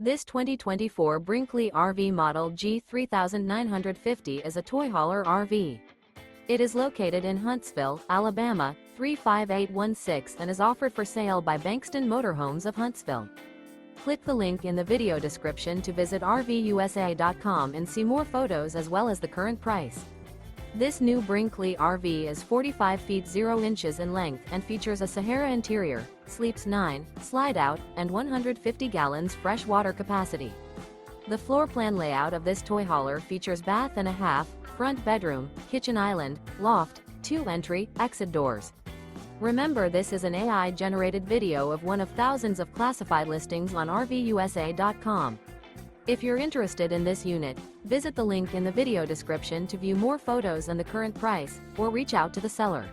This 2024 Brinkley RV Model G 3950 is a toy hauler RV. It is located in Huntsville, Alabama, 35816 and is offered for sale by Bankston Motorhomes of Huntsville. Click the link in the video description to visit RVUSA.com and see more photos as well as the current price. This new Brinkley RV is 45 feet 0 inches in length and features a SAHARA interior, sleeps 9, slide-out, and 150 gallons fresh water capacity. The floor plan layout of this toy hauler features bath and a half, front bedroom, kitchen island, loft, 2 entry, exit doors. Remember, this is an AI-generated video of one of thousands of classified listings on RVUSA.com. If you're interested in this unit, visit the link in the video description to view more photos and the current price, or reach out to the seller.